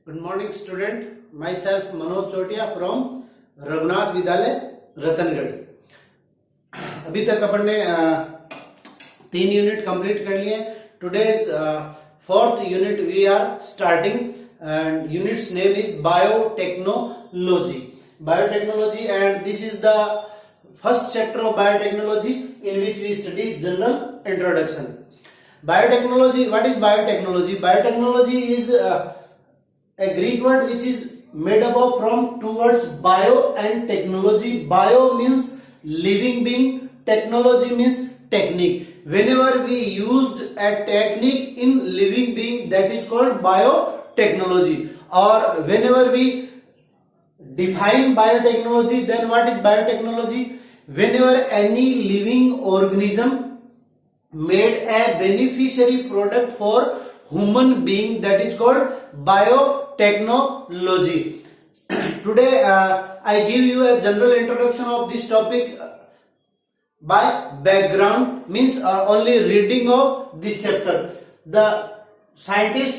Good morning, student. Myself Manoj Chotia from Raghunath विद्यालय रतनगढ़. अभी तक अपन ने 3 यूनिट कंप्लीट कर लिए. Today's 4th unit we are starting, and unit's name is Biotechnology. Biotechnology, and this is the first chapter of biotechnology in which we study general introduction. Biotechnology. What is biotechnology? Biotechnology is a Greek word which is made up of from two words, bio and technology. Bio means living being, technology means technique. Whenever we used a technique in living being, that is called biotechnology. Or whenever we define biotechnology, then what is biotechnology? Whenever any living organism made a beneficiary product for human being, that is called biotechnology. Today I give you a general introduction of this topic by background, means only reading of this chapter. The scientist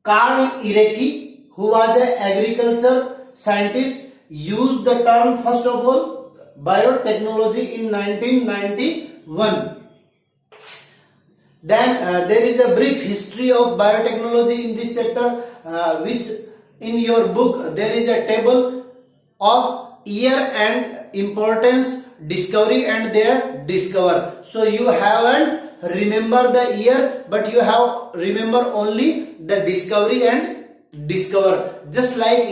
Carl Irecki, who was an agriculture scientist, used the term first of all biotechnology in 1991. Then there is a brief history of biotechnology in this chapter, which in your book there is a table of year and importance, discovery and their discover. So you haven't remember the year, but you have remember only the discovery and discover. Just like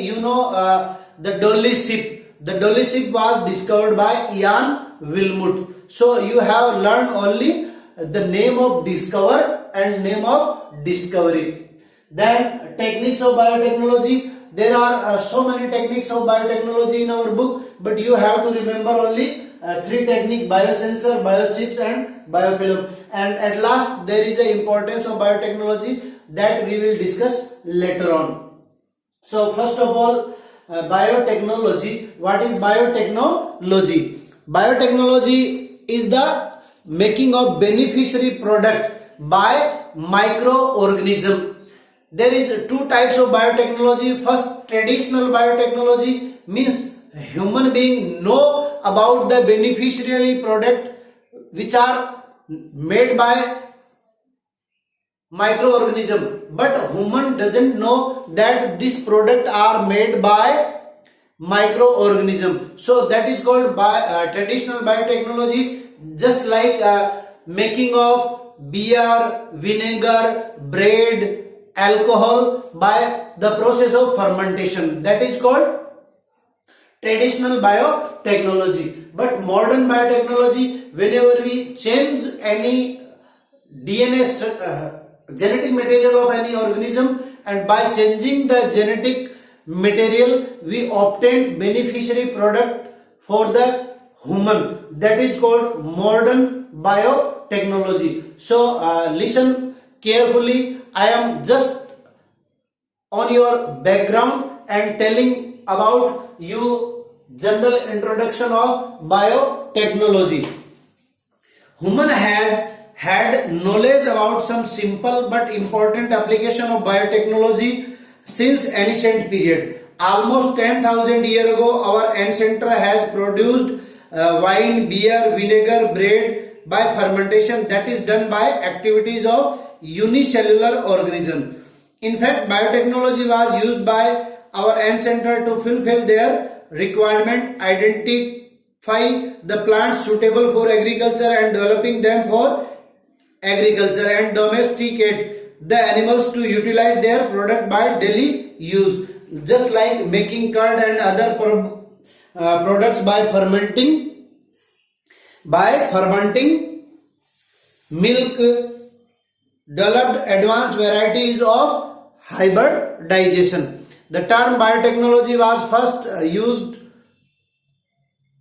the Dolly ship. The Dolly ship was discovered by Ian Wilmut. So you have learned only the name of discover and name of discovery. Then techniques of biotechnology. There are so many techniques of biotechnology in our book, but you have to remember only 3 techniques: biosensor, biochips and biofilm. And at last there is the importance of biotechnology that we will discuss later on. So first of all, biotechnology. What is biotechnology? Biotechnology is the making of beneficiary product by microorganism. There is 2 types of biotechnology. First, traditional biotechnology means human being know about the beneficiary product which are made by microorganism, but human doesn't know that this product are made by microorganism. So that is called traditional biotechnology. Just like making of beer, vinegar, bread, alcohol by the process of fermentation, that is called traditional biotechnology. But modern biotechnology, whenever we change any DNA genetic material of any organism, and by changing the genetic material we obtain beneficiary product for the human, that is called modern biotechnology. So listen carefully. I am just on your background and telling about you general introduction of biotechnology. Human has had knowledge about some simple but important application of biotechnology since ancient period. Almost 10,000 years ago, our ancestor has produced wine, beer, vinegar, bread by fermentation, that is done by activities of unicellular organism. In fact, biotechnology was used by our ancestors to fulfill their requirement, identify the plants suitable for agriculture and developing them for agriculture, and domesticate the animals to utilize their product by daily use. Just like making curd and other products by fermenting milk, developed advanced varieties of hybridization. The term biotechnology was first used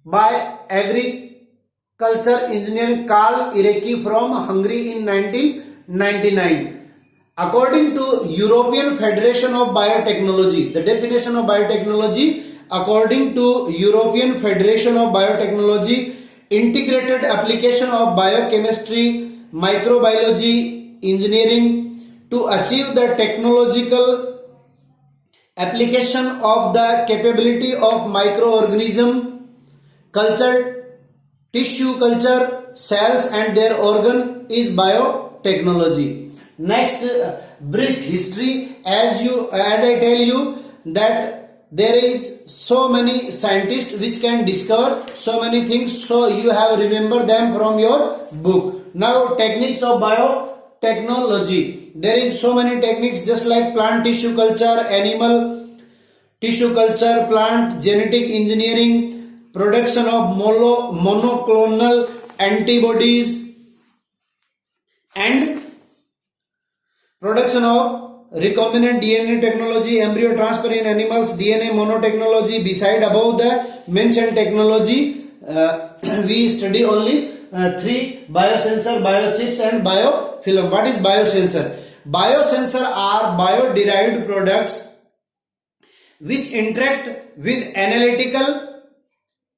by agriculture engineer Carl Irecki from Hungary in 1999. According to European Federation of Biotechnology, the definition of biotechnology, according to European Federation of Biotechnology, integrated application of biochemistry, microbiology, engineering to achieve the technological application of the capability of microorganism, culture, tissue culture, cells and their organ is biotechnology. Next, brief history. As I tell you that there is so many scientists which can discover so many things, so you have remember them from your book. Now, techniques of biotechnology. There is so many techniques, just like plant tissue culture, animal tissue culture, plant genetic engineering, production of monoclonal antibodies, and production of recombinant DNA technology, embryo transfer in animals, DNA monotechnology. Beside above the mentioned technology, we study only three: biosensor, biochips and biofilm. What is biosensor? Biosensor are bio-derived products which interact with analytical.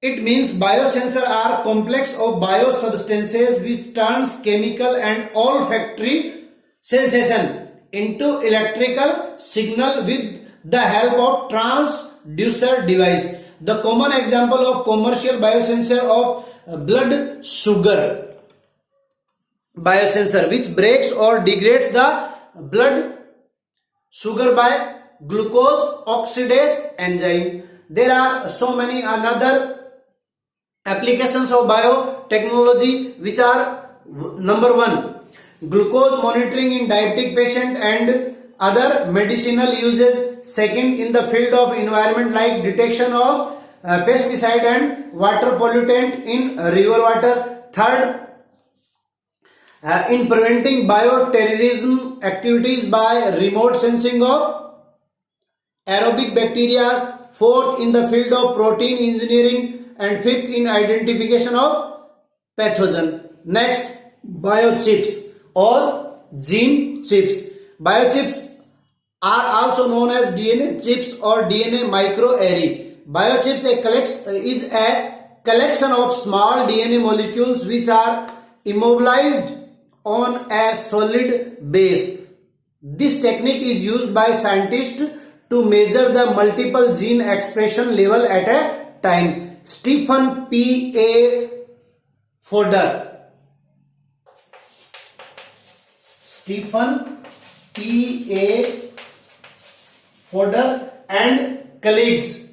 It means biosensor are complex of biosubstances which turns chemical and olfactory sensation into electrical signal with the help of transducer device. The common example of commercial biosensor of blood sugar biosensor, which breaks or degrades the blood sugar by glucose oxidase enzyme. There are so many another applications of biotechnology which are: number one, glucose monitoring in diabetic patient and other medicinal uses. Second, in the field of environment, like detection of pesticide and water pollutant in river water. Third, in preventing bioterrorism activities by remote sensing of aerobic bacteria. Fourth, in the field of protein engineering. And fifth, in identification of pathogen. Next, biochips or gene chips. Biochips are also known as DNA chips or DNA microarray. Biochips is a collection of small DNA molecules which are immobilized on a solid base. This technique is used by scientists to measure the multiple gene expression level at a time. Stephen P. A. Fodor and colleagues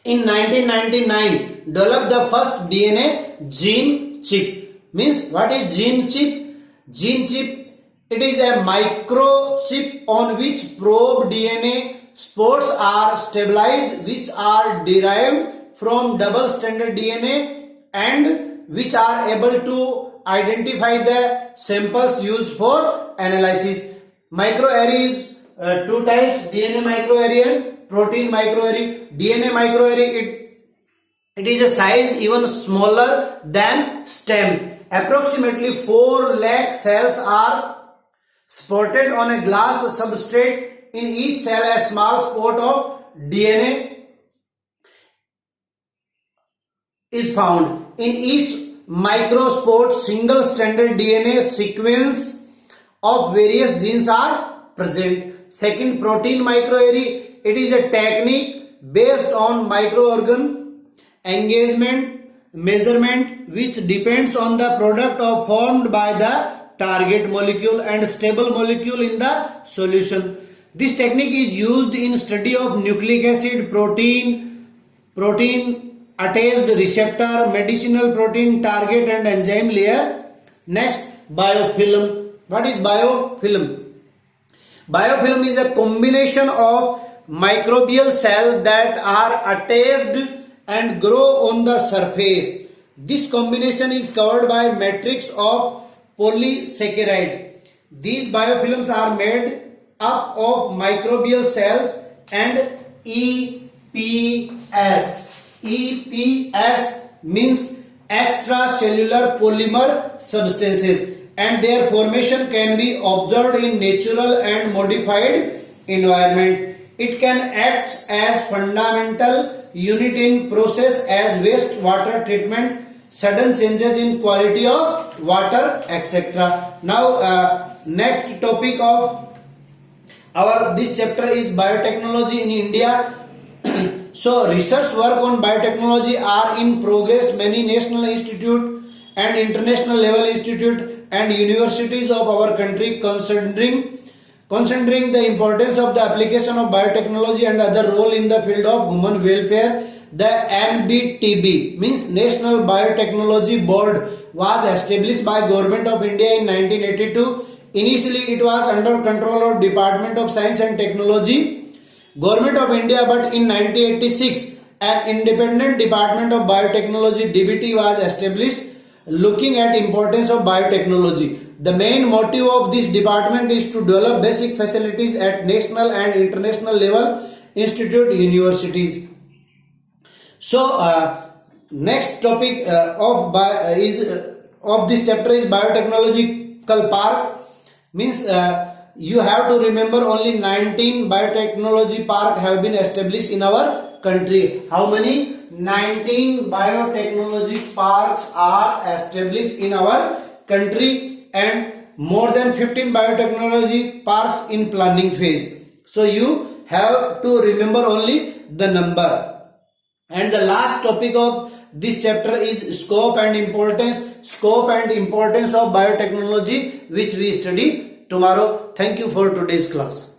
in 1999 developed the first DNA gene chip. Means, what is gene chip? Gene chip, it is a microchip on which probe DNA spores are stabilized, which are derived from double stranded DNA and which are able to identify the samples used for analysis. Microarray is two types: DNA microarray and protein microarray. DNA microarray, it is a size even smaller than stem. Approximately 4 lakh cells are spotted on a glass substrate. In each cell, a small spot of DNA is found. In each microspore, single-stranded DNA sequence of various genes are present. Second, protein microarray. It is a technique based on microorgan engagement measurement which depends on the product of formed by the target molecule and stable molecule in the solution. This technique is used in study of nucleic acid, protein attached receptor, medicinal protein target and enzyme layer. Next, biofilm. What is biofilm? Biofilm is a combination of microbial cells that are attached and grow on the surface. This combination is covered by matrix of polysaccharide. These biofilms are made up of microbial cells and EPS. EPS means extracellular polymer substances, and their formation can be observed in natural and modified environment. It can act as fundamental unit in process as waste water treatment, sudden changes in quality of water, etc. Now, next topic of Our this chapter is biotechnology in India. So research work on biotechnology are in progress. Many national institute and international level institute and universities of our country considering the importance of the application of biotechnology and other role in the field of human welfare. The NBTB means National Biotechnology Board was established by Government of India in 1982. Initially it was under control of Department of Science and Technology, Government of India, but in 1986 an independent Department of Biotechnology DBT was established looking at importance of biotechnology. The main motive of this department is to develop basic facilities at national and international level, institute, universities. So next topic of this chapter is biotechnological park. Means you have to remember only 19 biotechnology park have been established in our country. How many? 19 biotechnology parks are established in our country and more than 15 biotechnology parks in planning phase. So you have to remember only the number. And the last topic of this chapter is scope and importance of biotechnology, which we study tomorrow. Thank you for today's class.